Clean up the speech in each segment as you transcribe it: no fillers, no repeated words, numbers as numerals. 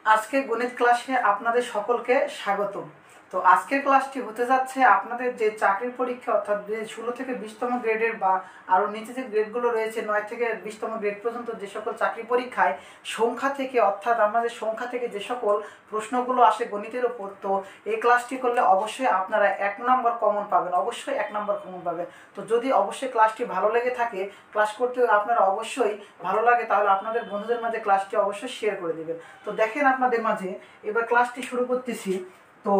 আজকে গণিত ক্লাসে আপনাদের সকলকে স্বাগত। তো আজকের ক্লাসটি হতে যাচ্ছে আপনাদের যে চাকরির পরীক্ষা অর্থাৎ যে 16 থেকে 20তম গ্রেডের বা আরও নিচে যে গ্রেডগুলো রয়েছে 9 থেকে 20তম গ্রেড পর্যন্ত যে সকল চাকরি পরীক্ষায় সংখ্যা থেকে অর্থাৎ আমাদের সংখ্যা থেকে যে সকল প্রশ্নগুলো আসে গণিতের ওপর, তো এই ক্লাসটি করলে অবশ্যই আপনারা 1 নম্বর কমন পাবেন, অবশ্যই 1 নম্বর কমন পাবেন। তো যদি অবশ্যই ক্লাসটি ভালো লেগে থাকে, ক্লাস করতে আপনারা অবশ্যই ভালো লাগে, তাহলে আপনাদের বন্ধুদের মাঝে ক্লাসটি অবশ্যই শেয়ার করে দেবেন। তো দেখেন আপনাদের মাঝে এবার ক্লাসটি শুরু করতেছি। তো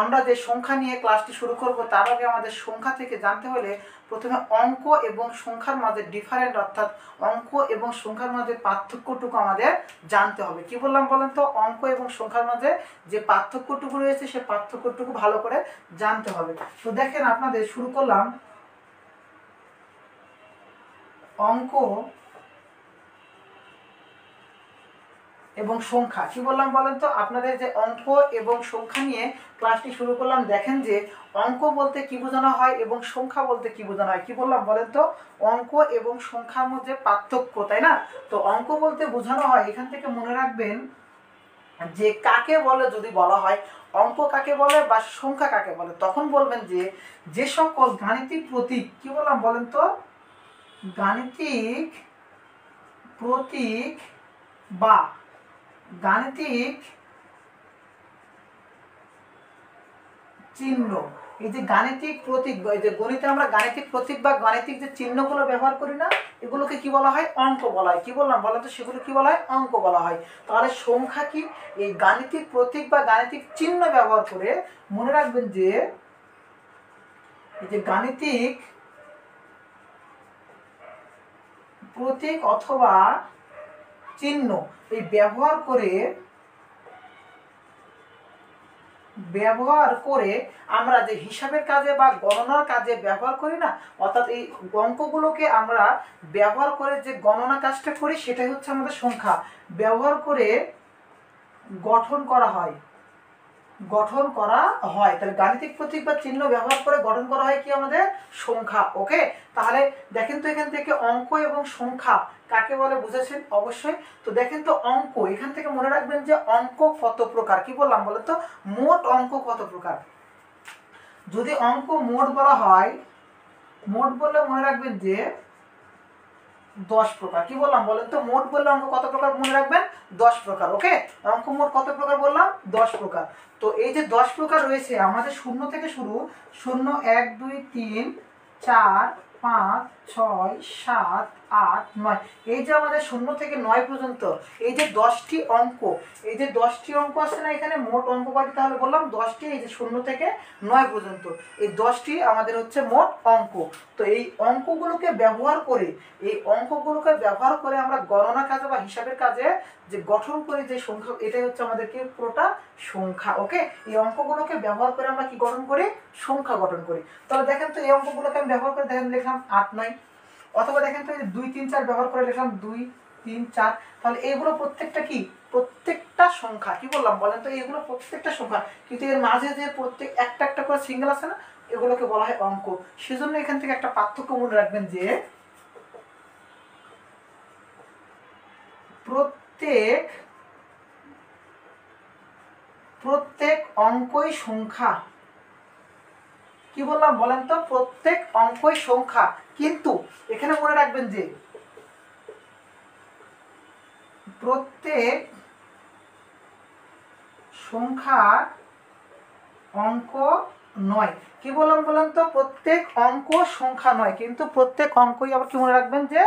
আমরা যে সংখ্যা নিয়ে ক্লাসটি শুরু করব তার আগে আমাদের সংখ্যা থেকে জানতে হলে প্রথমে অঙ্ক এবং সংখ্যার মাঝে ডিফারেন্ট অর্থাৎ অঙ্ক এবং সংখ্যার মাঝে পার্থক্যটুকু আমাদের জানতে হবে। কি বললাম বলেন তো? অঙ্ক এবং সংখ্যার মাঝে যে পার্থক্যটুকু রয়েছে সে পার্থক্যটুকু ভালো করে জানতে হবে। তো দেখেন আপনাদের শুরু করলাম অঙ্ক এবং সংখ্যা। কি বললাম বলেন তো? আপনাদের যে অঙ্ক এবং সংখ্যা নিয়ে ক্লাসটি শুরু করলাম। দেখেন যে অঙ্ক বলতে কি বোঝানো হয় এবং সংখ্যা বলতে কি বোঝানো হয়। কি বললাম বলেন তো? অঙ্ক এবং সংখ্যার মধ্যে পার্থক্য, তাই না? তো অঙ্ক বলতে বোঝানো হয়, এখান থেকে মনে রাখবেন যে কাকে বলে, যদি বলা হয় অঙ্ক কাকে বলে বা সংখ্যা কাকে বলে, তখন বলবেন যে যে সকল গাণিতিক প্রতীক, কি বললাম বলেন তো? গাণিতিক প্রতীক বা গাণিতিক চিহ্ন, এই যে গাণিতিক প্রতীক, এই যে গণিতে আমরা গাণিতিক প্রতীক বা গাণিতিক যে চিহ্নগুলো ব্যবহার করি না, এগুলোকে কি বলা হয়? অঙ্ক বলা হয়। কি বললাম বলেন তো? সেগুলো কি বলা হয়? অঙ্ক বলা হয়। তাহলে সংখ্যা কি? এই গাণিতিক প্রতীক বা গাণিতিক চিহ্ন ব্যবহার করে মনে রাখবেন যে এই যে গাণিতিক প্রতীক অথবা চিহ্ন এই ব্যবহার করে আমরা যে হিসাবের কাজে বা গণনার কাজে ব্যবহার করি না, অর্থাৎ এই অঙ্কগুলোকে আমরা ব্যবহার করে যে গণনা কাজটা করি সেটাই হচ্ছে আমাদের সংখ্যা। ব্যবহার করে গঠন করা হয়, তাহলে গাণিতিক প্রতীক বা চিহ্ন ব্যবহার করে গঠন করা হয় কি? আমাদের সংখ্যা। ওকে, তাহলে দেখেন তো এখান থেকে অঙ্ক এবং সংখ্যা কাকে বলে বুঝেছেন অবশ্যই। তো দেখেন তো অঙ্ক, এখান থেকে মনে রাখবেন যে অঙ্ক কত প্রকার। কি বললাম বলেন তো? মোট অঙ্ক কত প্রকার। যদি অঙ্ক মোট বলা হয়, মোট বললে মনে রাখবেন যে 10 প্রকার। কি বললাম বলেন তো? মোট বললে অঙ্ক কত প্রকার মনে রাখবেন? 10 প্রকার। ওকে, অঙ্ক মোট কত প্রকার বললাম? 10 প্রকার। তো এই যে 10 প্রকার রয়েছে আমাদের শূন্য থেকে শুরু, 0 1 2 3 4 5 6 7 8 9, এই যে আমাদের 0 থেকে 9 পর্যন্ত এই যে 10টি অঙ্ক, এই যে 10টি অঙ্ক আছে না এখানে, মোট অঙ্ক কয়টি? তাহলে বললাম 10টি। এই যে 0 থেকে 9 পর্যন্ত এই 10টি আমাদের হচ্ছে মোট অঙ্ক। তো এই অঙ্কগুলোকে ব্যবহার করে আমরা গণনা কাজে বা হিসাবের কাজে যে গঠন করি যে সংখ্যা, এটাই হচ্ছে আমাদের কি? পুরোটা সংখ্যা। ওকে, এই অঙ্কগুলোকে ব্যবহার করে আমরা কি গঠন করি? সংখ্যা গঠন করি। তাহলে দেখেন তো এই অঙ্কগুলোকে আমি ব্যবহার করে দেখেন লিখলাম 8 9, অথবা দেখেন তো 2 3 4 ব্যবহার করে লিখলাম 2 3 4। তাহলে এইগুলো প্রত্যেকটা কি? প্রত্যেকটা সংখ্যা। কি বললাম বলেন তো? এইগুলো প্রত্যেকটা সংখ্যা, কিন্তু এর মাঝে যে প্রত্যেক একটা একটা করে সিঙ্গেল আছে না, এগুলোকে বলা হয় অঙ্ক। সেজন্য এখান থেকে একটা পার্থক্য মনে রাখবেন যে প্রত্যেক অঙ্কই সংখ্যা। কি বললাম বলেন তো? প্রত্যেক অঙ্কই সংখ্যা, কিন্তু এখানে মনে রাখবেন যে প্রত্যেক সংখ্যা অঙ্ক নয়। কি বললাম বলেন তো? প্রত্যেক অঙ্ক সংখ্যা নয়, কিন্তু প্রত্যেক অঙ্কই আবার কি মনে রাখবেন যে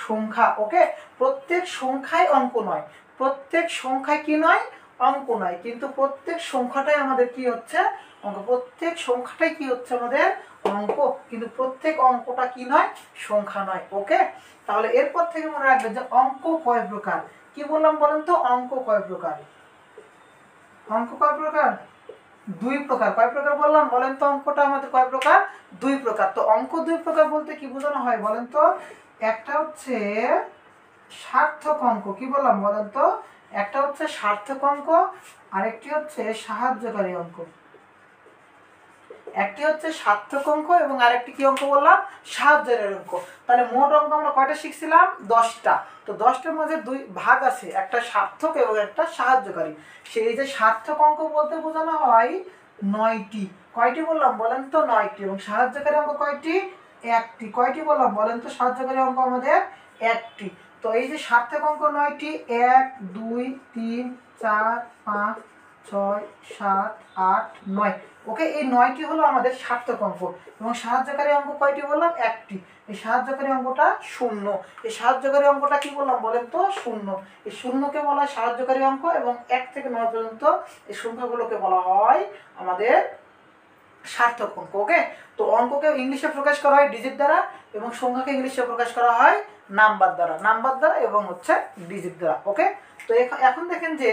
সংখ্যা। ওকে, প্রত্যেক সংখ্যাই অঙ্ক নয়, প্রত্যেক সংখ্যায় কি নয়? অঙ্ক নয়, কিন্তু প্রত্যেক সংখ্যাটাই আমাদের কি হচ্ছে? অঙ্ক। প্রত্যেক সংখ্যাটাই কি হচ্ছে আমাদের? অঙ্ক, কিন্তু প্রত্যেক অঙ্কটা কি নয়? সংখ্যা নয়। ওকে, তাহলে এরপর থেকে মনে রাখবেন যে অঙ্ক কয় প্রকার। কি বললাম বলেন তো? অঙ্ক কয় প্রকার? অঙ্ক কয় প্রকার? 2 প্রকার। কয় প্রকার বললাম বলেন তো? অঙ্কটা আমাদের কয় প্রকার? 2 প্রকার। তো অঙ্ক 2 প্রকার বলতে কি বোঝানো হয় বলেন তো? একটা হচ্ছে সার্থক অঙ্ক। কি বললাম বলেন তো? একটা হচ্ছে সার্থক অঙ্ক, আরেকটি হচ্ছে সাহায্যকারী অঙ্ক। একটি হচ্ছে সার্থক অঙ্ক এবং আরেকটি কি অঙ্ক বললাম, সাহায্যের অঙ্ক। তাহলে মোট অঙ্ক আমরা কয়টা শিখছিলাম, 10টা। তো 10টার মধ্যে 2 ভাগ আছে, একটা সার্থক এবং একটা সাহায্যকারী। সেই যে সার্থক অঙ্ক বলতে বোঝানো হয় 9টি। কয়টি বললাম বলেন তো, 9টি। এবং সাহায্যকারী অঙ্ক কয়টি, একটি। কয়টি বললাম বলেন তো, সাহায্যকারী অঙ্ক আমাদের একটি। তো এই যে সার্থক অঙ্ক 9টি, 1 2 3 4 5 6 7 8 9। ওকে, এই 9টি হলো আমাদের সার্থক অঙ্ক। এবং সাহায্যকারী অঙ্ক কয়টি বললাম, একটি। এই সাহায্যকারী অঙ্কটা 0। এই সাহায্যকারী অঙ্কটা কি বললাম বলেন তো, 0। এই 0কে বলা হয় সাহায্যকারী অঙ্ক, এবং 1 থেকে 9 পর্যন্ত এই সংখ্যাগুলোকে বলা হয় আমাদের সার্থক অঙ্ক। ওকে, তো অঙ্ককে ইংলিশে প্রকাশ করা হয় ডিজিট দ্বারা, এবং সংখ্যাকে ইংলিশে প্রকাশ করা হয় নাম্বার দ্বারা, এবং হচ্ছে ডিজিট দ্বারা। ওকে, তো এখন দেখেন যে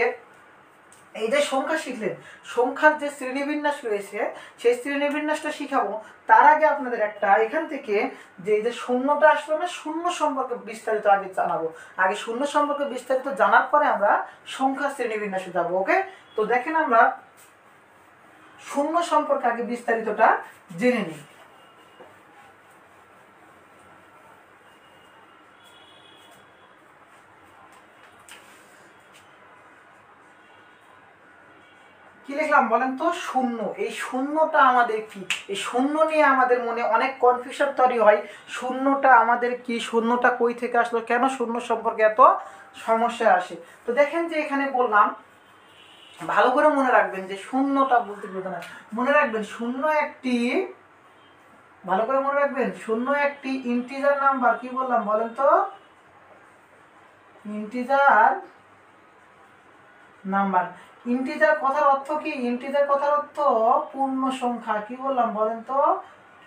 এই যে সংখ্যা শিখলেন, সংখ্যার যে শ্রেণীবিন্যাস রয়েছে সেই শ্রেণীবিন্যাসটা শিখাবো। তার আগে আপনাদের একটা এখান থেকে যে এই যে শূন্যটা আসলো না, শূন্য সম্পর্কে বিস্তারিত আগে জানাবো। আগে শূন্য সম্পর্কে বিস্তারিত জানার পরে আমরা সংখ্যা শ্রেণীবিন্যাসে যাবো। ওকে, তো দেখেন আমরা শূন্য সম্পর্কে আগে বিস্তারিতটা জেনে নিই। কি লিখলাম বলেন তো, শূন্য। এই শূন্যটা আমাদের কি, এই শূন্য নিয়ে আমাদের মনে অনেক কনফিউশন তৈরি হয়। শূন্যটা আমাদের কি, শূন্যটা কই থেকে আসলো, কেন শূন্য সম্পর্কে এত সমস্যা আসে। তো দেখেন যে এখানে বললাম, ভালো করে মনে রাখবেন যে শূন্যটা বলতে বোঝানো, মনে রাখবেন শূন্য একটি, ভালো করে মনে রাখবেন, শূন্য একটি ইন্টিজার নাম্বার। কি বললাম বলেন তো, ইন্টিজার নাম্বার। ইন্টিজার কথার অর্থ কি, ইন্টিজার কথার অর্থ পূর্ণ সংখ্যা। কি বললাম বলেন তো,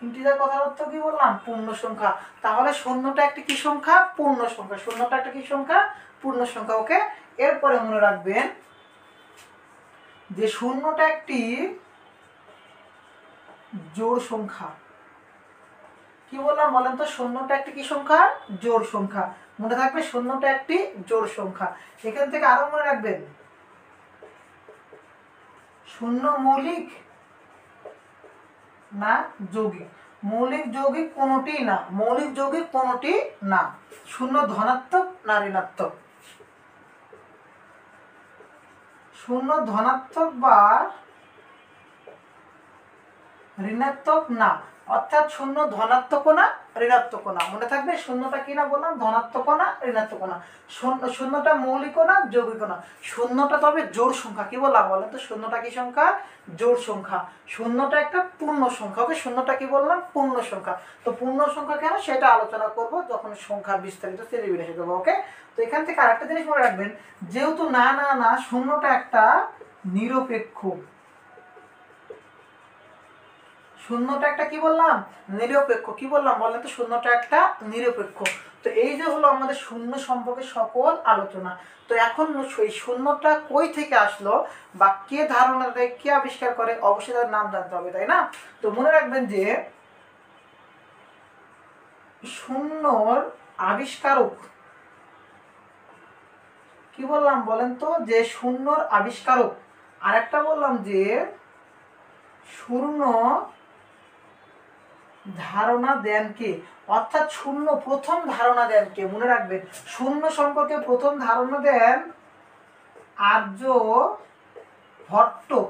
ইন্টিজার কথার অর্থ কি বললাম, পূর্ণ সংখ্যা। তাহলে শূন্যটা একটি কি সংখ্যা, পূর্ণ সংখ্যা। শূন্যটা একটা কি সংখ্যা, পূর্ণ সংখ্যা। ওকে, এরপরে মনে রাখবেন যে শূন্যটা একটি জোড় সংখ্যা। কি বললাম বলেন তো, শূন্যটা একটি কি সংখ্যা, জোড় সংখ্যা। মনে থাকবে শূন্যটা একটি জোড় সংখ্যা। এখান থেকে আরো মনে রাখবেন, শূন্য মৌলিক না যৌগিক, মৌলিক যৌগিক কোনটি না, মৌলিক যৌগিক কোনটি না। শূন্য ধনাত্মক না ঋণাত্মক, শূন্য ধনাত্মক বা ঋণাত্মক না। অর্থাৎ শূন্য ধনাত্মক না ঋণাত্মক না। মনে থাকবে শূন্যটা কি না বললাম, ধনাত্মক না ঋণাত্মক না। শূন্যটা মৌলিক না যৌগিক না। শূন্যটা তবে জোড় সংখ্যা। কি বললাম বলেন তো, শূন্যটা কি সংখ্যা, জোড় সংখ্যা। শূন্যটা একটা পূর্ণ সংখ্যা। ওকে, শূন্যটা কি বললাম, পূর্ণ সংখ্যা। তো পূর্ণ সংখ্যা কেন সেটা আলোচনা করব যখন সংখ্যা বিস্তারিত শ্রেণীবিন্যাসে দেবো। ওকে, তো এখান থেকে আরেকটা জিনিস মনে রাখবেন, যেহেতু না না না, শূন্যটা একটা নিরপেক্ষ। শূন্যটা একটা কি বললাম, নিরপেক্ষ। কি বললাম বলেন তো, শূন্যটা একটা নিরপেক্ষ। তো এই যে হলো আমাদের শূন্য সম্পর্কে সকল আলোচনা। তো এখন এই শূন্যটা কই থেকে আসলো বা কে ধারণা দেয়, কে আবিষ্কার করে, অবশ্যই তার নাম জানতে হবে, তাই না? তো মনে রাখবেন যে শূন্যর আবিষ্কারক, কি বললাম বলেন তো, যে শূন্যর আবিষ্কারক। আরেকটা বললাম যে শূন্য ধারণা দেন কে, অর্থাৎ শূন্য প্রথম ধারণা দেন কে। মনে রাখবেন শূন্য সম্পর্কে প্রথম ধারণা দেন আর্যভট্ট।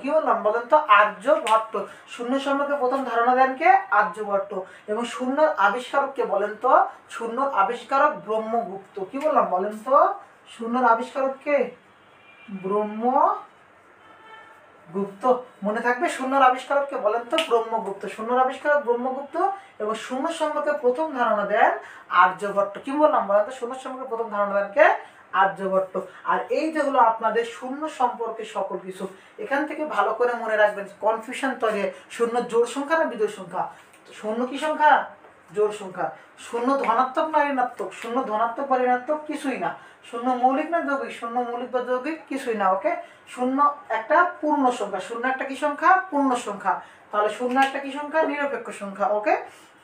কি বললাম বলেন তো, আর্যভট্ট। শূন্য সম্পর্কে প্রথম ধারণা দেন কে, আর্যভট্ট। এবং শূন্য আবিষ্কারক কে বলেন তো, শূন্য আবিষ্কারক ব্রহ্মগুপ্ত। কি বললাম বলেন তো, শূন্যর আবিষ্কারক কে, ব্রহ্মগুপ্ত। মনে থাকবে শূন্যর আবিষ্কারককে বলেন তো ব্রহ্মগুপ্ত। শূন্যর আবিষ্কারক ব্রহ্মগুপ্ত। এবং শূন্য সম্পর্কে প্রথম ধারণা দেন আর্যভট্ট। কি বললাম বলেন তো, শূন্য সম্পর্কে প্রথম ধারণা দেন কে, আর্যভট্ট। আর এই যে হলো আপনাদের শূন্য সম্পর্কে সকল কিছু। এখান থেকে ভালো করে মনে রাখবেন, কনফিউশন তৈরি। শূন্য জোড় সংখ্যা না বিজোড় সংখ্যা, শূন্য কি সংখ্যা, জোড় সংখ্যা। শূন্য ধনাত্মক না ঋণাত্মক, শূন্য ধনাত্মক বা ঋণাত্মক কিছুই না। শূন্য মৌলিক না যৌগিক, শূন্য মৌলিক বা যৌগিক কিছুই না। ওকে, শূন্য একটা পূর্ণ সংখ্যা। শূন্য একটা কি সংখ্যা, পূর্ণ সংখ্যা। তাহলে শূন্য একটা কি সংখ্যা, নিরপেক্ষ সংখ্যা। ওকে,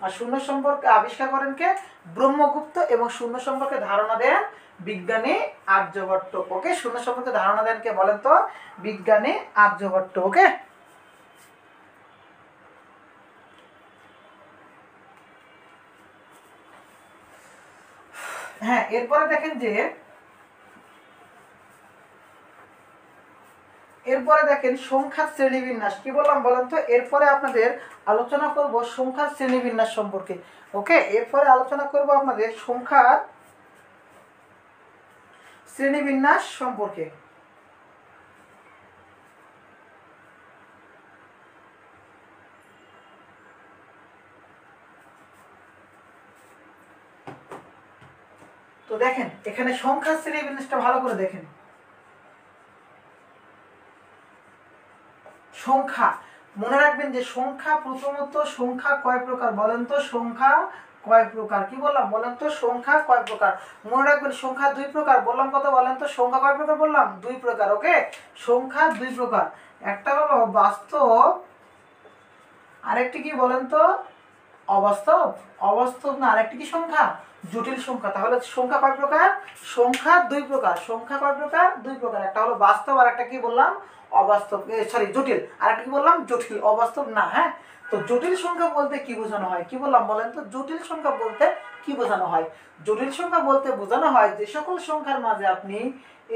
আর শূন্য সম্পর্কে আবিষ্কার করেন কে, ব্রহ্মগুপ্ত। এবং শূন্য সম্পর্কে ধারণা দেন বিজ্ঞানী আর্যভট্ট। ওকে, শূন্য সম্পর্কে ধারণা দেন কে, বলেন তো, বিজ্ঞানী আর্যভট্ট। ওকে, হ্যাঁ, এরপরে দেখেন যে এরপরে দেখেন সংখ্যার শ্রেণীবিন্যাস। কি বললাম বলেন তো? এরপরে আপনাদের আলোচনা করব সংখ্যার শ্রেণীবিন্যাস সম্পর্কে। ওকে, এরপরে আলোচনা করব আপনাদের সংখ্যার শ্রেণীবিন্যাস সম্পর্কে। তো দেখেন এখানে সংখ্যার শ্রেণীবিন্যাসটা ভালো করে দেখেন। সংখ্যা মনে রাখবেন যে সংখ্যা, প্রথমত সংখ্যা কয় প্রকার বলেন তো? সংখ্যা কয় প্রকার? কি বললাম বলেন তো? সংখ্যা কয় প্রকার? মনে রাখবেন সংখ্যা দুই প্রকার। বললাম কত বলেন তো? সংখ্যা কয় প্রকার বললাম? দুই প্রকার। ওকে, সংখ্যা দুই প্রকার। একটা হলো বাস্তব, আরেকটি কি বলেন তো? অবাস্তব। অবাস্তব না, আরেকটি কি সংখ্যা? জটিল সংখ্যা। তাহলে সংখ্যা কয় প্রকার? সংখ্যা দুই প্রকার। সংখ্যা কয় প্রকার? দুই প্রকার। একটা হলো বাস্তব, আর একটা কি বললাম? অবাস্তব, সরি জটিল। আর একটা কি বললাম? জটিল। অবাস্তব না। হ্যাঁ, তো জটিল সংখ্যা বলতে কি বোঝানো হয়? কি বললাম বলেন তো? জটিল সংখ্যা বলতে কি বোঝানো হয়? জটিল সংখ্যা বলতে বোঝানো হয় যে সকল সংখ্যার মাঝে আপনি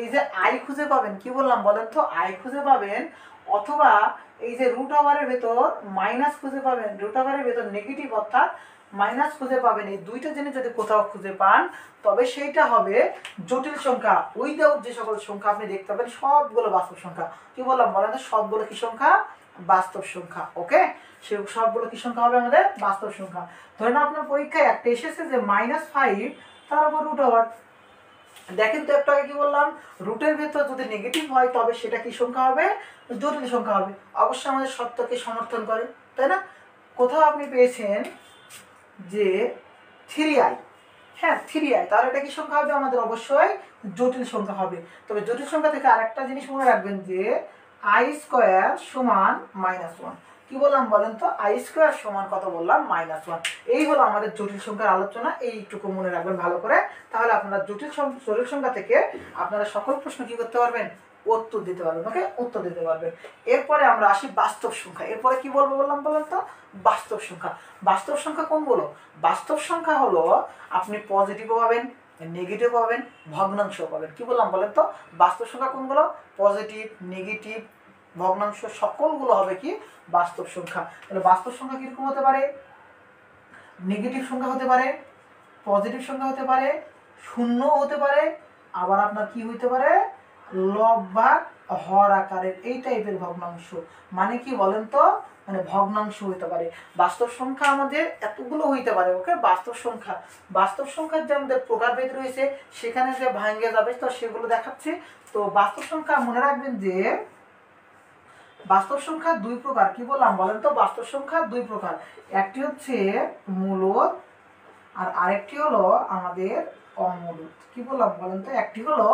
এই যে আই খুঁজে পাবেন। কি বললাম বলেন তো? আই খুঁজে পাবেন, অথবা এই যে রুট ওভারের ভেতর মাইনাস খুঁজে পাবেন, রুট ওভারের ভেতর নেগেটিভ অর্থাৎ মাইনাস খুঁজে পাবেন। এই দুইটা জিনিস যদি কোথাও খুঁজে পান তবে সেইটা হবে জটিল সংখ্যা। উইদাউট যে সকল সংখ্যা আপনি দেখতে পাবেন সবগুলো বাস্তব সংখ্যা। কি বললাম বলেন তো? সবগুলো কি সংখ্যা? বাস্তব সংখ্যা। ওকে, সে সবগুলো কি সংখ্যা হবে? আমাদের বাস্তব সংখ্যা। ধরেন আপনার পরীক্ষায় একটা এসেছে যে -5 তার উপর রুট ওভার। দেখেন তো একটু আগে কি বললাম? রুটের ভেতর যদি নেগেটিভ হয় তবে সেটা কি সংখ্যা হবে? জটিল সংখ্যা হবে। অবশ্যই আমাদের সত্যকে সমর্থন করে, তাই না? কোথাও আপনি পেয়েছেন যে 3i, হ্যাঁ 3i, তাহলে এটা কি সংখ্যা হবে? আমাদের অবশ্যই জটিল সংখ্যা হবে। তবে জটিল সংখ্যা থেকে আরেকটা জিনিস মনে রাখবেন যে i² সমান -1। কি বললাম বলেন তো? i² সমান কত বললাম? -1। এই হলো আমাদের জটিল সংখ্যার আলোচনা। এইটুকু মনে রাখবেন ভালো করে। তাহলে আপনারা জটিল সংখ্যা থেকে আপনারা সকল প্রশ্ন কি করতে পারবেন? উত্তর দিতে পারবেন। ওকে, উত্তর দিতে পারবেন। এরপরে আমরা আসি বাস্তব সংখ্যা। এরপরে কি বলবো বললাম বলেন তো? বাস্তব সংখ্যা। বাস্তব সংখ্যা কোনগুলো? বাস্তব সংখ্যা হলো আপনি পজিটিভও পাবেন, নেগেটিভ পাবেন, ভগ্নাংশ পাবেন। কি বললাম বলেন তো? বাস্তব সংখ্যা কোনগুলো? পজিটিভ, নেগেটিভ, ভগ্নাংশ সকলগুলো হবে কি? বাস্তব সংখ্যা। তাহলে বাস্তব সংখ্যা কিরকম হতে পারে? নেগেটিভ সংখ্যা হতে পারে, পজিটিভ সংখ্যা হতে পারে, শূন্য হতে পারে, আবার আপনার কি হইতে পারে? লব বা হর আকারের এই টাইপের ভগ্নাংশ। মানে কি বলেন তো? মানে ভগ্নাংশ হইতে পারে। বাস্তব সংখ্যা আমাদের এতগুলো হইতে পারে। ওকে, বাস্তব সংখ্যা। বাস্তব সংখ্যার যে আমাদের প্রকারভেদ রয়েছে সেখানে যে ভাঙে যাবে তো সেগুলো দেখাচ্ছি। তো বাস্তব সংখ্যা মনে রাখবেন যে বাস্তব সংখ্যা দুই প্রকার। কি বললাম বলেন তো? বাস্তব সংখ্যা দুই প্রকার। একটি হচ্ছে মূলদ আর আরেকটি হলো আমাদের অমূলদ। কি বললাম বলেন তো? একটি হলো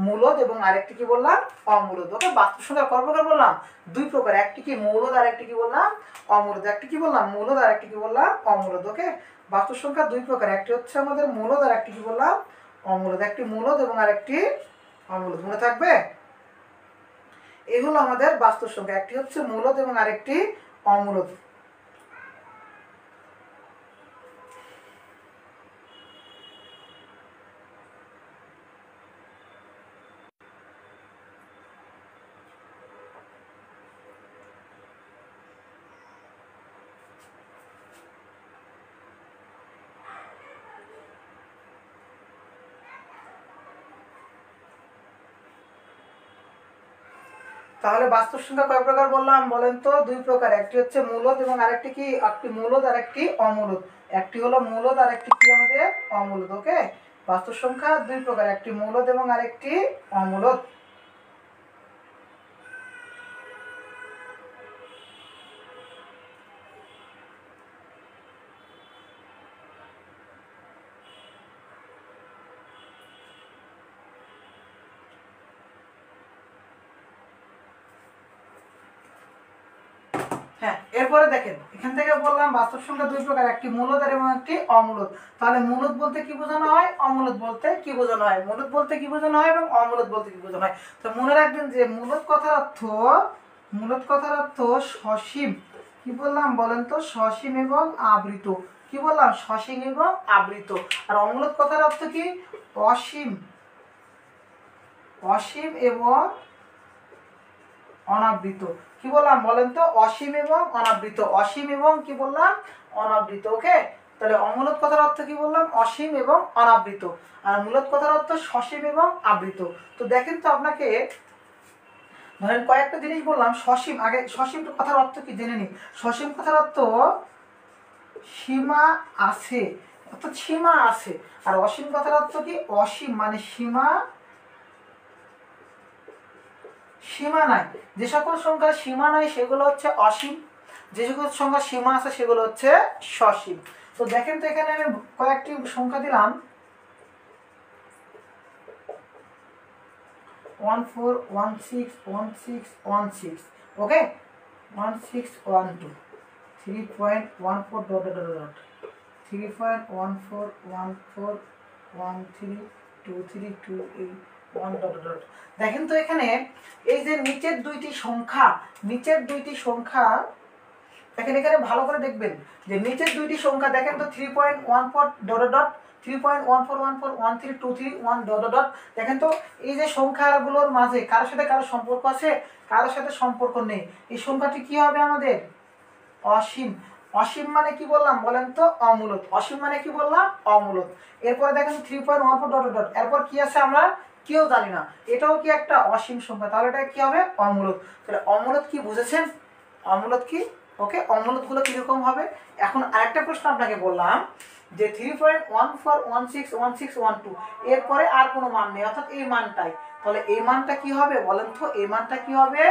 মূলদ এবং আরেকটি কি বললাম? অমূলদ। ওকে, বাস্তব সংখ্যা কয় প্রকার বললাম? দুই প্রকার। একটি কি মূলদ আর একটি কি বললাম? অমূলদ। একটি কি বললাম? মূলদ আর একটি কি বললাম? অমূলদ। ওকে, বাস্তব সংখ্যা দুই প্রকার। একটি হচ্ছে আমাদের মূলদ আর একটি কি বললাম? অমূলদ। একটি মূলদ এবং আরেকটি অমূলদ। মনে থাকবে? এই হলো আমাদের বাস্তব সংখ্যা। একটি হচ্ছে মূলদ এবং আরেকটি অমূলদ। তাহলে বাস্তব সংখ্যা কয় প্রকার বললাম বলেন তো? দুই প্রকার। একটি হচ্ছে মূলদ এবং আরেকটি কি? একটি মূলদ আর একটি অমূলদ। একটি হলো মূলদ আর একটি কি আমাদের? অমূলদ। ওকে, বাস্তব সংখ্যা দুই প্রকার। একটি মূলদ এবং আরেকটি অমূলদ। হ্যাঁ, এরপরে দেখেন এখান থেকে বললাম বাস্তব সংখ্যা দুই প্রকার। একটি মূলদ এবং একটি অমূলদ। তাহলে মূলদ বলতে কি বোঝানো হয়? অমূলদ বলতে কি বোঝানো হয়? মূলদ বলতে কি বোঝানো হয় এবং অমূলদ বলতে কি বোঝানো হয়? তো মনে রাখবেন যে মূলদ কথার অর্থ সসীম। কি বললাম বলেন তো? সসীম এবং আবৃত। কি বললাম? সসীম এবং আবৃত। আর অমূলদ কথার অর্থ কি? অসীম, অসীম এবং অনাবৃত। কি বললাম বলেন তো? অসীম এবং অনাবৃত, অসীম এবং কি বললাম? অনাবৃত। ওকে, তাহলে অমূলদ কথার অর্থ কি বললাম? অসীম এবং অনাবৃত। আর মূলদ কথার অর্থ সসীম এবং আবৃত। তো দেখেন তো আপনাকে ধরেন কয়েকটা জিনিস বললাম। সসীম, আগে সসীম কথার অর্থ কি জেনে নিই। সসীম কথার অর্থ সীমা আছে, অর্থাৎ সীমা আছে। আর অসীম কথার অর্থ কি? অসীম মানে সীমা, সীমা নাই। যে সকল সংখ্যার সীমা নাই সেগুলো হচ্ছে অসীম, যে সকল সংখ্যার সীমা আছে সেগুলো হচ্ছে সসীম। তো দেখেন তো এখানে আমি কয়েকটি সংখ্যা দিলাম 14161616, ওকে, 1612 3.14 dot dot dot 3.1414132328 dot dot. দেখেন তো এখানে এই যে নিচের দুইটি সংখ্যা, নিচের দুইটি সংখ্যা দেখেন, এখানে ভালো করে দেখবেন যে নিচের দুইটি সংখ্যা দেখেন তো 3.14 ডট ডট 3.14141323 ডট ডট। দেখেন তো এই যে সংখ্যাগুলোর মাঝে কারোর সাথে কারো সম্পর্ক আছে? কারোর সাথে সম্পর্ক নেই। এই সংখ্যাটি কি হবে আমাদের? অসীম। অসীম মানে কি বললাম বলেন তো? অমূলদ। অসীম মানে কি বললাম? অমূলদ। এরপরে দেখেন 3.14 ডট ডট, এরপর কি আছে আমরা কেউ জানি না, এটাও কি একটা অসীম সংখ্যা, তাহলে এটা কি হবে? অমূলদ। তাহলে অমূলদ কি বুঝেছেন? অমূলদ কি? ওকে, অমূলদ গুলো কিরকম হবে? এখন আরেকটা প্রশ্ন আপনাকে বললাম যে 3.14161612 এরপরে আর কোনো মান নেই, অর্থাৎ এই মানটাই, তাহলে এই মানটা কি হবে বলেন তো? এই মানটা কি হবে?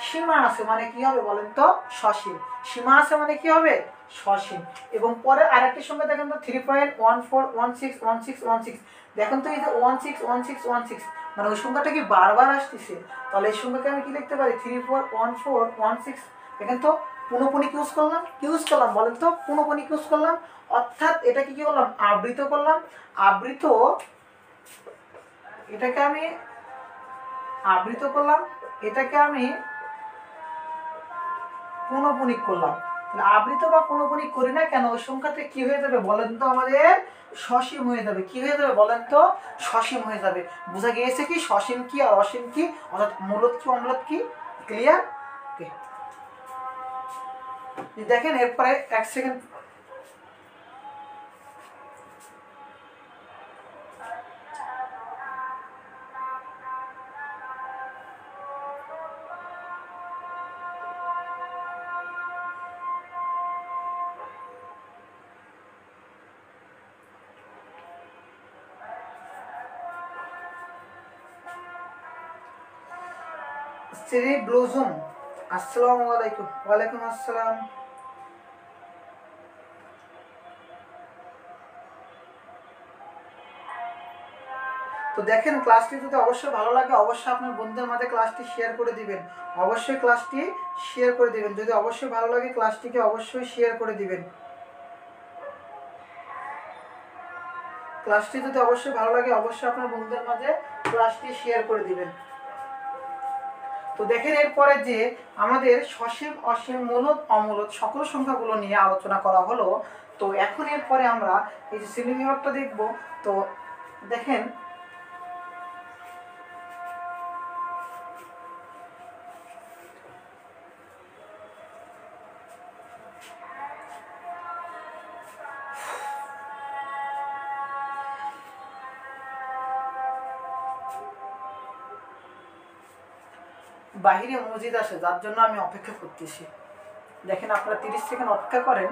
সীমা আছে মানে কি হবে বলেন তো? সসীম। সীমা আছে মানে কি হবে? সসীম। এবং পরে আরেকটি সংখ্যা দেখেন তো 3.14161616, দেখেন তো এই যে 161616 মানে ওই সংখ্যাটা কি বারবার আসতেছে? তাহলে এই সংখ্যাকে আমি কি লিখতে পারি? 341416। দেখেন তো পুনঃপুনিক ইউজ করলাম, ইউজ করলাম বলেন তো? পুনঃপুনিক ইউজ করলাম, অর্থাৎ এটাকে কি করলাম? আবৃত করলাম। আবৃত, এটাকে আমি আবৃত করলাম, এটাকে আমি পুনঃপুনিক করলাম। তাহলে আবৃত বা পুনঃপুনিক করি না কেন, ওই সংখ্যাটা কি হয়ে যাবে বলেন তো? আমাদের সসীম হয়ে যাবে। কি হয়ে যাবে বলেন তো? সসীম হয়ে যাবে। বোঝা গিয়েছে কি সসীম কি আর অসীম কি, অর্থাৎ মূলদ কি অম্লদ কি? ক্লিয়ার? দেখেন এরপরে এক সেকেন্ড, শ্রী ব্লুজুম, আসসালামু আলাইকুম। ওয়ালাইকুম আসসালাম। তো দেখেন ক্লাসটি যদি অবশ্যই ভালো লাগে অবশ্যই আপনার বন্ধুদের মাঝে ক্লাসটি শেয়ার করে দিবেন, অবশ্যই ক্লাসটি শেয়ার করে দিবেন। যদি অবশ্যই ভালো লাগে ক্লাসটিকে অবশ্যই শেয়ার করে দিবেন। ক্লাসটি যদি অবশ্যই ভালো লাগে অবশ্যই আপনার বন্ধুদের মাঝে ক্লাসটি শেয়ার করে দিবেন। তো দেখেন এরপরে যে আমাদের সসীম, অসীম, মূলদ, অমূলদ সকল সংখ্যাগুলো নিয়ে আলোচনা করা হলো। তো এখন এরপরে আমরা এই যে শ্রেণী বিভাগটা দেখব। তো দেখেন বাহিরে মসজিদ আসে যার জন্য আমি অপেক্ষা করতেছি। দেখেন আপনারা 30 সেকেন্ড অপেক্ষা করেন,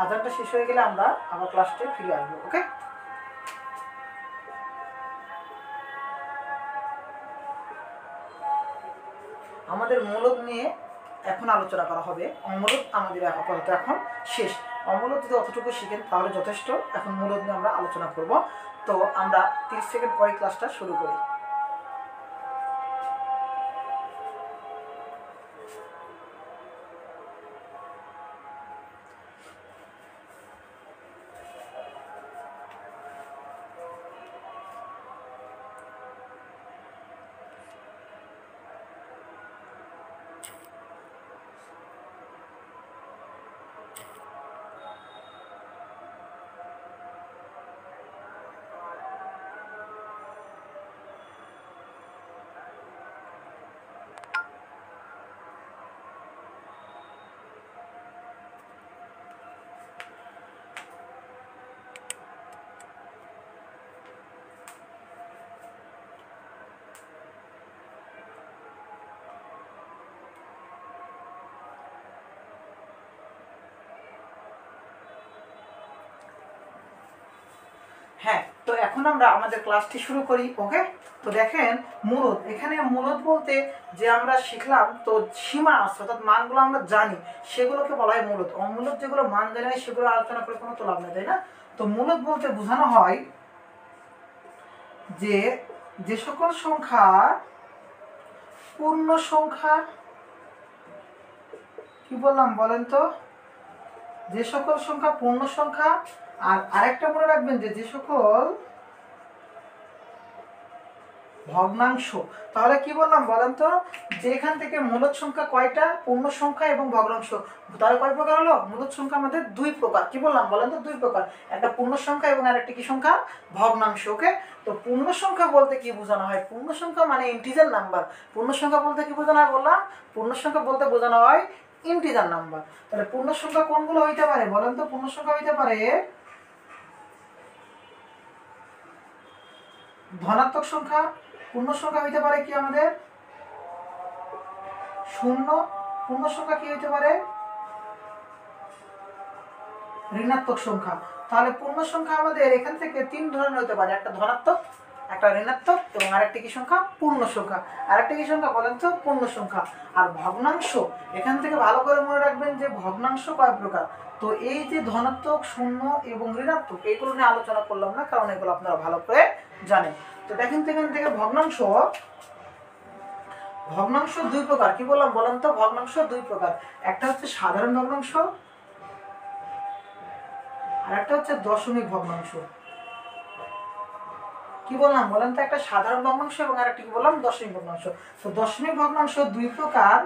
আজানটা শেষ হয়ে গেলে আমরা আবার ক্লাসে ফিরে আসবো। ওকে, আমাদের মূলদ নিয়ে এখন আলোচনা করা হবে। অমূলদ আমাদের আপাতত এখন শেষ। অমূলদ যদি অতটুকু শিখেন তাহলে যথেষ্ট। এখন মূলদ নিয়ে আমরা আলোচনা করব। তো আমরা 30 সেকেন্ড পরে ক্লাসটা শুরু করি। হ্যাঁ, তো এখন আমরা আমাদের ক্লাসটি শুরু করি। ওকে, তো দেখেন মূলদ, এখানে মূলদ বলতে যে আমরা শিখলাম, তো সীমা আছে অর্থাৎ মানগুলো আমরা জানি, সেগুলোকে বলা হয় মূলদ। অমূলদ যেগুলো মান জানি না সেগুলো আলোচনা করে কোনো তো লাভ নেই, তাই না? তো মূলদ বলতে বোঝানো হয় যে যে সকল সংখ্যা পূর্ণ সংখ্যা, কি বললাম বলেন তো, যে সকল সংখ্যা পূর্ণ সংখ্যা, আর আরেকটা মনে রাখবেন যে যে সকল ভগ্নাংশ। তাহলে কি বললাম বলেন তো, যে এখান থেকে মূলদ সংখ্যা কয়টা, পূর্ণ সংখ্যা এবং ভগ্নাংশ। তাহলে কয় প্রকার হলো? মূলদ সংখ্যা আমাদের দুই প্রকার। কি বললাম বলেন তো? দুই প্রকার, একটা পূর্ণ সংখ্যা এবং আরেকটা কি সংখ্যা, ভগ্নাংশ। ওকে, তো পূর্ণ সংখ্যা বলতে কি বোঝানো হয়? পূর্ণ সংখ্যা মানে ইন্টিজার নাম্বার। পূর্ণ সংখ্যা বলতে কি বোঝানো হয় বললাম? পূর্ণ সংখ্যা বলতে বোঝানো হয় ইন্টিজার নাম্বার। তাহলে পূর্ণ সংখ্যা কোনগুলো হইতে পারে বলেন তো? পূর্ণ সংখ্যা হইতে পারে ধনাত্মক সংখ্যা, পূর্ণ সংখ্যা হইতে পারে কি আমাদের শূন্য, পূর্ণ সংখ্যা কি হইতে পারে ঋণাত্মক সংখ্যা। তাহলে পূর্ণ সংখ্যা আমাদের এখান থেকে তিন ধরনের হতে পারে, একটা ধনাত্মক, একটা ঋণাত্মক এবং আরেকটি কি সংখ্যা, পূর্ণ সংখ্যা। আরেকটি কি সংখ্যা বলেন তো? পূর্ণ সংখ্যা। আর ভগ্নাংশ, এখান থেকে ভালো করে মনে রাখবেন যে ভগ্নাংশ কয় প্রকার। তো এই যে ধনাত্মক, শূন্য এবং ঋণাত্মক, এইগুলো নিয়ে আলোচনা করলাম না, কারণ এগুলো আপনারা ভালো করে জানেন। তো দেখেন তো এখান থেকে ভগ্নাংশ, ভগ্নাংশ দুই প্রকার। কি বললাম বলেন তো? ভগ্নাংশ দুই প্রকার, একটা হচ্ছে সাধারণ ভগ্নাংশ আর একটা হচ্ছে দশমিক ভগ্নাংশ। কি বললাম বলেন তো? একটা সাধারণ ভগ্নাংশ এবং আরেকটা কি বললাম, দশমিক ভগ্নাংশ। তো দশমিক ভগ্নাংশ দুই প্রকার।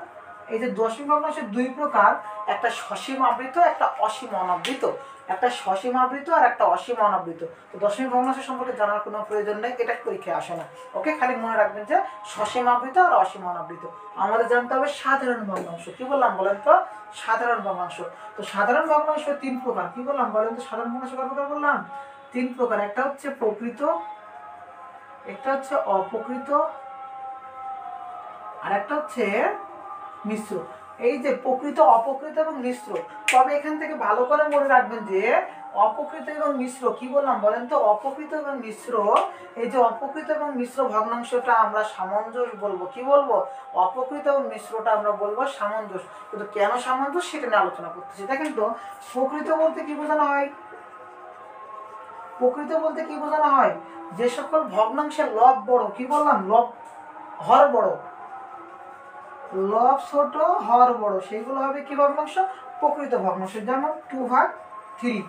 এই যে দশমিক ভগ্নাংশ দুই প্রকার, একটা সসীম আবৃত, একটা অসীম অনাবৃত। একটা সসীম আবৃত আর একটা অসীম অনাবৃত। তো দশমিক ভগ্নাংশ সম্পর্কে জানার কোনো প্রয়োজন নেই, এটা পরীক্ষায় আসে না। ওকে, খালি মনে রাখবেন যে সসীম আবৃত আর অসীম অনাবৃত। আমাদের জানতে হবে সাধারণ ভগ্নাংশ। কি বললাম বলেন তো? সাধারণ ভগ্নাংশ। তো সাধারণ ভগ্নাংশ তিন প্রকার। কি বললাম বলেন তো? সাধারণ ভগ্নাংশ কয় প্রকার বললাম? তিন প্রকার। একটা হচ্ছে প্রকৃত, একটা হচ্ছে অপ্রকৃত, আর একটা হচ্ছে মিশ্র। এই যে প্রকৃত, অপ্রকৃত এবং মিশ্র, তবে এখান থেকে ভালো করে মনে রাখবেন যে অপ্রকৃত এবং মিশ্র, কি বললাম বলেন তো? অপ্রকৃত এবং মিশ্র, এই যে অপ্রকৃত এবং মিশ্র ভগ্নাংশটা আমরা সামঞ্জস্য বলবো। কি বলবো? অপ্রকৃত এবং মিশ্রটা আমরা বলবো সামঞ্জস্য। কিন্তু কেন সামঞ্জস্য সেটা নিয়ে আলোচনা করতেছি। দেখেন তো, প্রকৃত বলতে কি বোঝানো হয়? প্রকৃত বলতে কি বোঝানো হয়? যে সকল ভগ্নাংশের লব বড়, কি বললাম, লব হর বড়, লব ছোট হর বড়, সেইগুলো হবে কি ভগ্নাংশ? প্রকৃত ভগ্নাংশ। যেমন 2/3,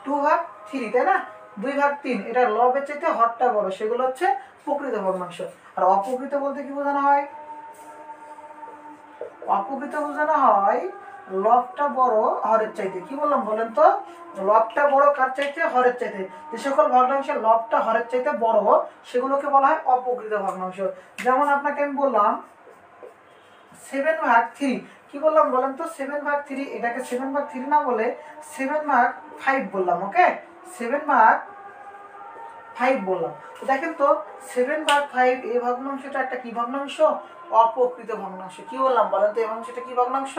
2/3, তাই না? 2/3, এটা লবের চাইতে হরটা বড়, সেগুলো হচ্ছে প্রকৃত ভগ্নাংশ। আর অপ্রকৃত বলতে কি বোঝানো হয়? অপ্রকৃত বোঝানো হয় লবটা বড় হরের চাইতে। কি বললাম বলেন তো? লবটা বড় কার চাইতে? হরের চাইতে। যে সকল ভগ্নাংশের লবটা হরের চাইতে বড়, সেগুলোকে বলা হয় অপ্রকৃত ভগ্নাংশ। যেমন আপনাকে আমি বললাম 7/3। কি বললাম বলেন তো? 7/3, এটাকে 7/3 না বলে 7/5 বললাম। ওকে, 7/5 বললাম। তো দেখেন তো, 7/5 এই ভগ্নাংশটা একটা কি ভগ্নাংশ? অপ্রকৃত ভগ্নাংশ। কি বললাম বলেন তো? এই ভগ্নাংশটা কি ভগ্নাংশ?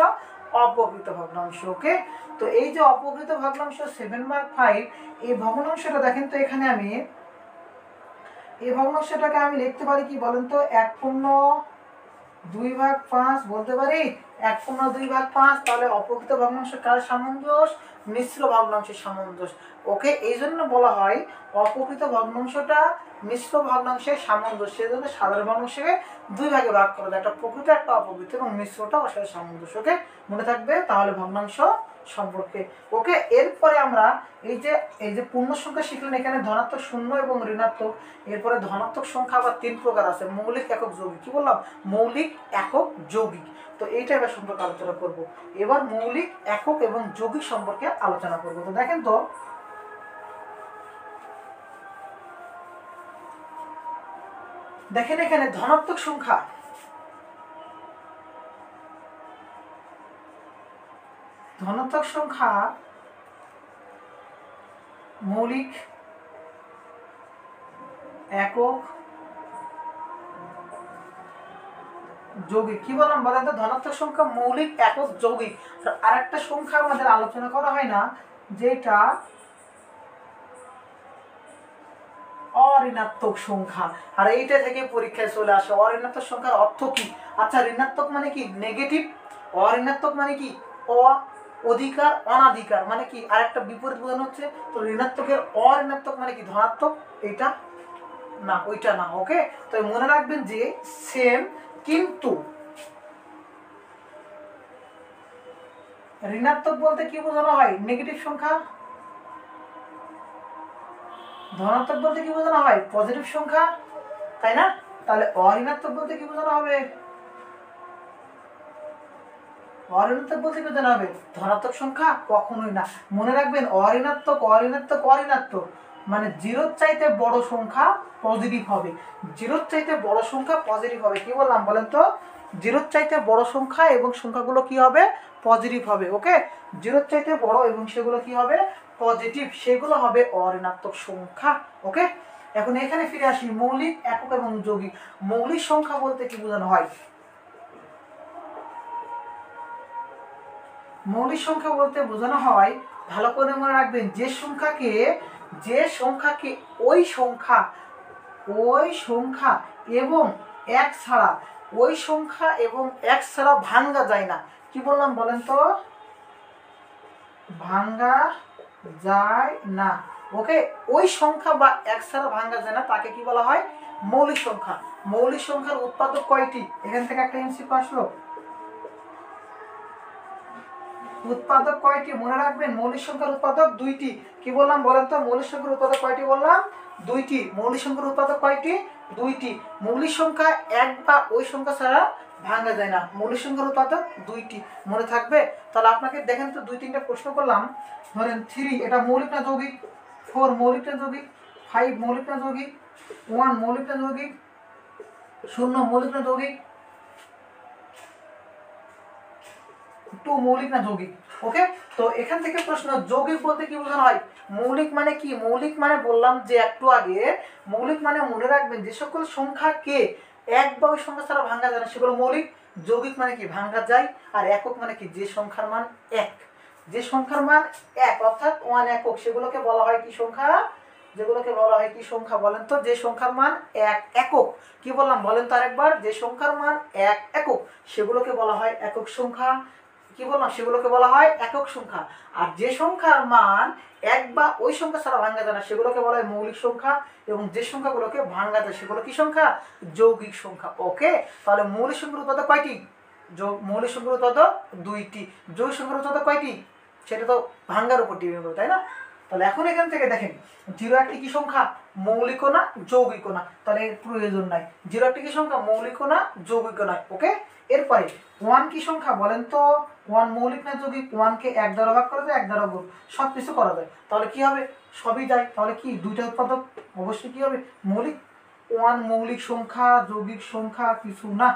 অপ্রকৃত ভগ্নাংশ। ওকে, তো এই যে অপ্রকৃত ভগ্নাংশ 7/5, এই ভগ্নাংশটা দেখেন তো, এখানে আমি এই ভগ্নাংশটাকে আমি লিখতে পারি কি বলেন তো? 1/2/5 বলতে পারি। 1/2/5। তাহলে অপ্রকৃত ভগ্নাংশ কার সামঞ্জস্য? মিশ্র ভগ্নাংশের সামঞ্জস্য। ওকে, এই জন্য বলা হয় অপ্রকৃত ভগ্নাংশটা মিশ্র ভগ্নাংশের সামঞ্জস্য। সেজন্য সাধারণ ভগ্নাংশকে দুই ভাগে ভাগ করা যায়, একটা প্রকৃত একটা অপ্রকৃত, এবং মিশ্রটা অসাধারণ সামঞ্জস্য। ওকে, মনে থাকবে তাহলে ভগ্নাংশ সম্পর্কে। ওকে, এরপরে আমরা এই যে পূর্ণ সংখ্যা শিখলেন, এখানে ধনাত্মক, শূন্য এবং ঋণাত্মক। এরপরে ধনাত্মক সংখ্যা আবার তিন প্রকার আছে, মৌলিক, একক, যৌগিক। কি বললাম? মৌলিক, একক, যৌগিক। তো এইটা এবার সম্পর্কে আলোচনা করব। এবার মৌলিক, একক এবং যৌগিক সম্পর্কে আলোচনা করব। তো দেখেন তো, দেখেন এখানে ধনাত্মক সংখ্যা, ধনাত্মক সংখ্যা মৌলিক, একক, যৌগিক। কি বললাম বলেন তো? ধনাত্মক সংখ্যা মৌলিক, একক, যৌগিক। আর একটা সংখ্যা আমাদের আলোচনা করা হয় না, যেটা অঋণাত্মক সংখ্যা। আর এইটা থেকে পরীক্ষায় চলে আসে অঋণাত্মক সংখ্যার অর্থ কি। আচ্ছা, ঋণাত্মক মানে কি নেগেটিভ, অঋণাত্মক মানে কি অধিকার, অনাধিকার মানে কি আর একটা বিপরীত বোঝানো হচ্ছে। তো ঋণাত্মকের অঋণাত্মক মানে কি ধনাত্মক, এটা না ওইটা না। ওকে, তো মনে রাখবেন যে সেম, কিন্তু ঋণাত্মক বলতে কি বোঝানো হয় নেগেটিভ সংখ্যা, ধনাত্মক বলতে কি বোঝানো হয় পজিটিভ সংখ্যা, তাই না? তাহলে অঋণাত্মক বলতে কি বোঝানো হবে, অঋণাত্মক বলতে কি বোঝানো হবে ধনাত্মক সংখ্যা, কখনোই না। মনে রাখবেন অঋণাত্মক অঋণাত্মক অঋণাত্মক মানে জিরোর চাইতে বড় সংখ্যা পজিটিভ হবে, জিরোর চাইতে বড় সংখ্যা পজিটিভ হবে। কি বললাম বলেন তো, জিরোর চাইতে বড় সংখ্যা এবং সংখ্যাগুলো কি হবে পজিটিভ হবে। ওকে, জিরোর চাইতে বড় এবং সেগুলো কি হবে পজিটিভ, সেগুলো হবে অঋণাত্মক সংখ্যা। ওকে, এখন এখানে ফিরে আসি মৌলিক, একক এবং যৌগিক। মৌলিক সংখ্যা বলতে কি বোঝানো হয়, মৌলিক সংখ্যা বলতে বোঝানো হয়, ভালো করে মনে রাখবেন, যে সংখ্যাকে ওই সংখ্যা এবং এক ছাড়া, ওই সংখ্যা এবং এক ছাড়া ভাঙ্গা যায় না। কি বললাম বলেন তো, ভাঙ্গা যায় না। ওকে, ওই সংখ্যা বা এক ছাড়া ভাঙ্গা যায় না, তাকে কি বলা হয় মৌলিক সংখ্যা। মৌলিক সংখ্যার উৎপাদক কয়টি, এখান থেকে একটা এমসিকিউ আসলো, উৎপাদক কয়টি মনে রাখবেন, মৌলিক সংখ্যার উৎপাদক দুইটি। কি বললাম বলেন তো, মৌলিক সংখ্যার উৎপাদক কয়টি বললাম দুইটি। মৌলিক সংখ্যার উৎপাদক কয়টি দুইটি। মৌলিক সংখ্যা এক বা ওই সংখ্যা ছাড়া ভাঙা যায় না, মৌলিক সংখ্যার উৎপাদক দুইটি, মনে থাকবে। তাহলে আপনাকে দেখেন তো দুই তিনটা প্রশ্ন করলাম, ধরেন 3 এটা মৌলিক না যৌগিক, 4 মৌলিক না যৌগিক, 5 মৌলিক না যৌগিক, 1 মৌলিক না যৌগিক, 0 মৌলিক না যৌগিক, 2 মৌলিক না যৌগিক। ওকে, তো এখান থেকে প্রশ্ন যৌগিক বলতে কি বোঝানো হয়, মৌলিক মানে কি, মৌলিক মানে বললাম যে একটু আগে, মৌলিক মানে মনে রাখবেন যে সকল সংখ্যাকে এক বা ওই সংখ্যা ছাড়া ভাঙা যায় না সেগুলো মৌলিক। যৌগিক মানে কি ভাঙা যায়। আর একক মানে কি যে সংখ্যার মান এক, যে সংখ্যার মান এক অর্থাৎ 1 একক, সেগুলোকে বলা হয় কি সংখ্যা, যেগুলোকে বলা হয় কি সংখ্যা বলেন তো, যে সংখ্যার মান এক একক। কি বললাম বলেন তো আরেকবার, যে সংখ্যার মান এক একক সেগুলোকে বলা হয় একক সংখ্যা। কি বললাম, সেগুলোকে বলা হয় একক সংখ্যা। আর যে সংখ্যার মান এক বা ওই সংখ্যা ছাড়া ভাঙা যায় না সেগুলোকে বলা হয় মৌলিক সংখ্যা, এবং যে সংখ্যাগুলোকে ভাঙা যায় সেগুলো কি সংখ্যা, যৌগিক সংখ্যা। ওকে, তাহলে মৌলিক সংখ্যার উৎপাদক কয়টি, মৌলিক সংখ্যার উৎপাদক দুইটি। যৌগিক সংখ্যার উৎপাদক কয়টি, সেটা তো ভাঙ্গার উপর ডিপেন্ড করে, তাই না? তাহলে এখন এখান থেকে দেখেন 0 একটি কি সংখ্যা, মৌলিকও না যৌগিকও না, তাহলে এর প্রয়োজন নাই। 0 একটি কি সংখ্যা, মৌলিকও না যৌগিকও নয়। ওকে, এরপরে 1 কি সংখ্যা বলেন তো, 1 মৌলিক না যৌগিক, 1 কে 1 দ্বারা ভাগ করা যায়, 1 দ্বারা গুণ, সব কিছু করা যায়, তাহলে কি হবে সবই যায়। তাহলে কি দুইটা উৎপাদক অবশ্যই কি হবে মৌলিক। 1 মৌলিক সংখ্যা যৌগিক সংখ্যা কিছু না,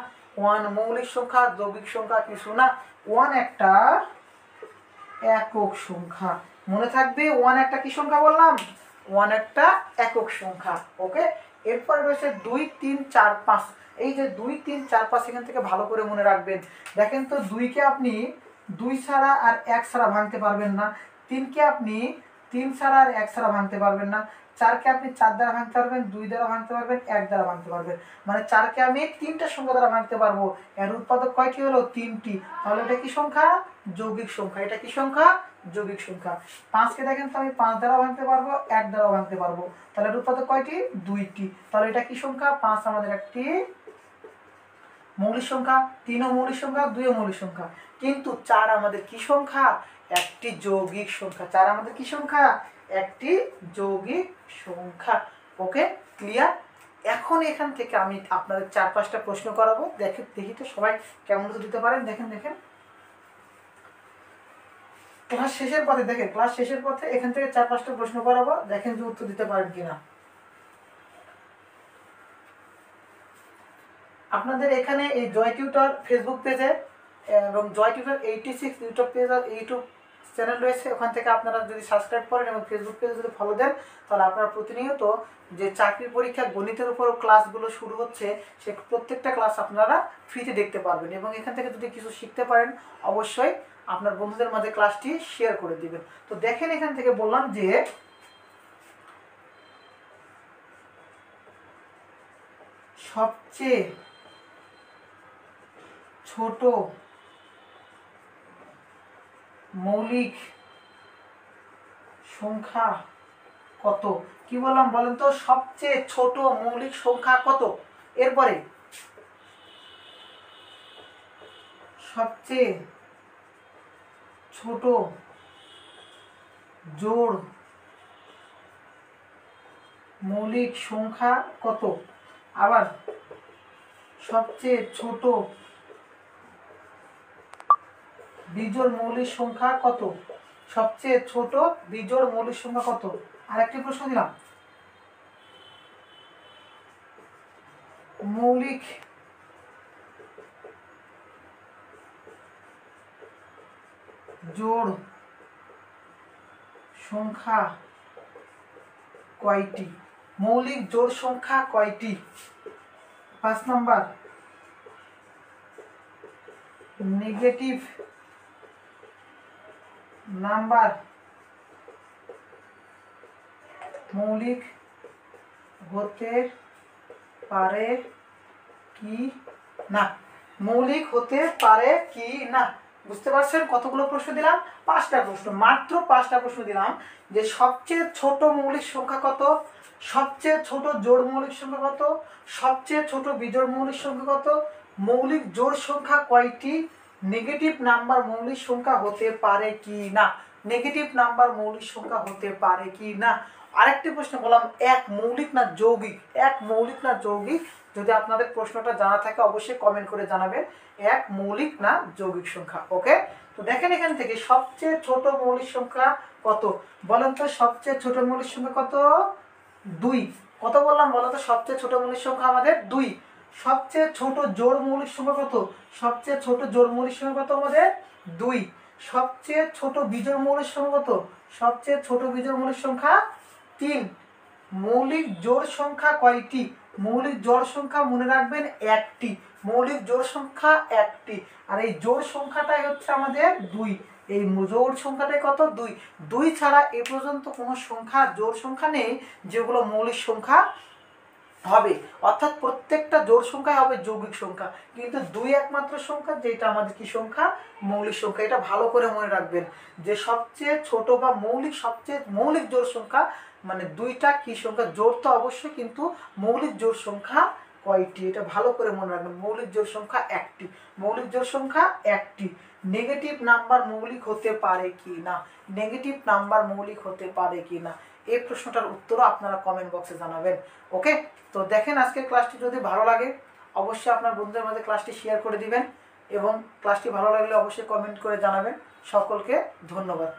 1 মৌলিক সংখ্যা যৌগিক সংখ্যা কিছু না, 1 একটা একক সংখ্যা। মনে থাকবে 1 একটা কি সংখ্যা বললাম, 1 একটা একক সংখ্যা। ওকে, এরপরে রয়েছে 2 3 4 5। এই যে 2 3 4 5 এখান থেকে ভালো করে মনে রাখবেন। দেখেন তো 2 কে আপনি 2 ছাড়া আর 1 ছাড়া ভাঙতে পারবেন না, 3 কে আপনি 3 ছাড়া আর 1 ছাড়া ভাঙতে পারবেন না, 4 কে আপনি 4 দ্বারা ভাঙতে পারবেন, 2 দ্বারা ভাঙতে পারবেন, 1 দ্বারা ভাঙতে পারবেন, মানে 4 কে আমি 3টা সংখ্যা দ্বারা ভাঙতে পারবো। এর উৎপাদক কয়টি হলো 3টি, তাহলে এটা কি সংখ্যা, যৌগিক সংখ্যা। এটা কি সংখ্যা, যৌগিক সংখ্যা। 5 কে দেখেন তো আমি 5 দ্বারা ভাঙতে পারবো, 1 দ্বারা ভাঙতে পারবো, তাহলে এর উৎপাদক কয়টি, 2টি, তাহলে এটা কি সংখ্যা, 5 আমাদের একটি মৌলিক সংখ্যা, 3ও মৌলিক সংখ্যা, 2ও মৌলিক সংখ্যা। কিন্তু 4 আমাদের কি সংখ্যা, একটি যৌগিক সংখ্যা। 4 আমাদের কি সংখ্যা, একটি যৌগিক সংখ্যা। ওকে, ক্লিয়ার। এখন এখান থেকে আমি আপনাদের 4-5টা প্রশ্ন করাবো, দেখি তো সবাই কেমন উত্তর দিতে পারেন। দেখেন ক্লাস শেষের পথে, ক্লাস শেষের পথে এখান থেকে 4-5টা প্রশ্ন করাবো, দেখেন যে উত্তর দিতে পারেন কিনা। আপনাদের এখানে এই জয় টিউটর ফেসবুক পেজে এবং জয় টিউটর 86 ইউটিউব পেজ আর ইউটিউব চ্যানেল রয়েছে, ওখান থেকে আপনারা যদি সাবস্ক্রাইব করেন এবং ফেসবুক পেজে যদি ফলো দেন, তাহলে আপনারা প্রতিনিয়ত যে চাকরি পরীক্ষা গণিতের উপর ক্লাসগুলো শুরু হচ্ছে, সে প্রত্যেকটা ক্লাস আপনারা ফ্রিতে দেখতে পারবেন, এবং এখান থেকে যদি কিছু শিখতে পারেন অবশ্যই আপনার বন্ধুদের মাঝে ক্লাসটি শেয়ার করে দিবেন। তো দেখেন এখান থেকে বললাম যে সবচেয়ে ছোট মৌলিক সংখ্যা কত? কি বললাম বলেন তো? সবচেয়ে ছোট মৌলিক সংখ্যা কত? এরপরে সবচেয়ে ছোট জোড় মৌলিক সংখ্যা কত? আবার সবচেয়ে ছোট বিজোড় মৌলিক সংখ্যা কত? সবচেয়ে ছোট বিজোড় মৌলিক সংখ্যা কত? আরেকটি প্রশ্ন দিলাম, মৌলিক জোড় সংখ্যা কয়টি? মৌলিক জোড় সংখ্যা কয়টি? 5 নাম্বার, নেগেটিভ নাম্বার মৌলিক হতে পারে কি না? মৌলিক হতে পারে কি না? বুঝতে পারছেন কতগুলো প্রশ্ন দিলাম? 5টা প্রশ্ন, মাত্র 5টা প্রশ্ন দিলাম। যে সবচেয়ে ছোট মৌলিক সংখ্যা কত, সবচেয়ে ছোট জোড় মৌলিক সংখ্যা কত, সবচেয়ে ছোট বিজোড় মৌলিক সংখ্যা কত, মৌলিক জোড় সংখ্যা কয়টি, নেগেটিভ নাম্বার মৌলিক সংখ্যা হতে পারে কি না? নেগেটিভ নাম্বার মৌলিক সংখ্যা হতে পারে কি না? আরেকটি প্রশ্ন বললাম, এক মৌলিক না যৌগিক? এক মৌলিক না যৌগিক? যদি আপনাদের প্রশ্নটা জানা থাকে অবশ্যই কমেন্ট করে জানাবেন, এক মৌলিক না যৌগিক সংখ্যা। ওকে, তো দেখেন এখান থেকে সবচেয়ে ছোট মৌলিক সংখ্যা কত বলেন তো? সবচেয়ে ছোট মৌলিক সংখ্যা কত? 2। কত বললাম বলো তো? সবচেয়ে ছোট মৌলিক সংখ্যা আমাদের 2। সবচেয়ে ছোট জোড় মৌলিক সংখ্যা কত? সবচেয়ে ছোট জোড় মৌলিক সংখ্যা কত আমাদের? 2। সবচেয়ে ছোট বিজোড় মৌলিক সংখ্যা কত? সবচেয়ে ছোট বিজোড় মৌলিক সংখ্যা 3। মৌলিক জোড় সংখ্যা কয়টি? মৌলিক জোড় সংখ্যা মনে রাখবেন 1টি। মৌলিক জোড় সংখ্যা 1টি। আর এই জোড় সংখ্যাটাই হচ্ছে আমাদের 2। এই জোড় সংখ্যাটাই কত? 2। 2 ছাড়া এ পর্যন্ত কোনো সংখ্যা জোড় সংখ্যা নেই যেগুলো মৌলিক সংখ্যা হবে, অর্থাৎ প্রত্যেকটা জোড় সংখ্যা হবে যৌগিক সংখ্যা, কিন্তু 2 একমাত্র সংখ্যা যেটা আমাদের কি সংখ্যা? মৌলিক সংখ্যা। এটা ভালো করে মনে রাখবেন যে সবচেয়ে ছোট বা মৌলিক, সবচেয়ে মৌলিক জোড় সংখ্যা মানে 2টা কি সংখ্যা? জোড় তো অবশ্যই, কিন্তু মৌলিক জোড় সংখ্যা কয়টি? এটা ভালো করে মনে রাখবেন। মৌলিক জোড় সংখ্যা 1টি। মৌলিক জোড় সংখ্যা 1টি। নেগেটিভ নাম্বার মৌলিক হতে পারে কি না? নেগেটিভ নাম্বার মৌলিক হতে পারে কি না? এই প্রশ্নটার উত্তরও আপনারা কমেন্ট বক্সে জানাবেন। ওকে, তো দেখেন আজকের ক্লাসটি যদি ভালো লাগে অবশ্যই আপনার বন্ধুদের মাঝে ক্লাসটি শেয়ার করে দিবেন এবং ক্লাসটি ভালো লাগলে অবশ্যই কমেন্ট করে জানাবেন। সকলকে ধন্যবাদ।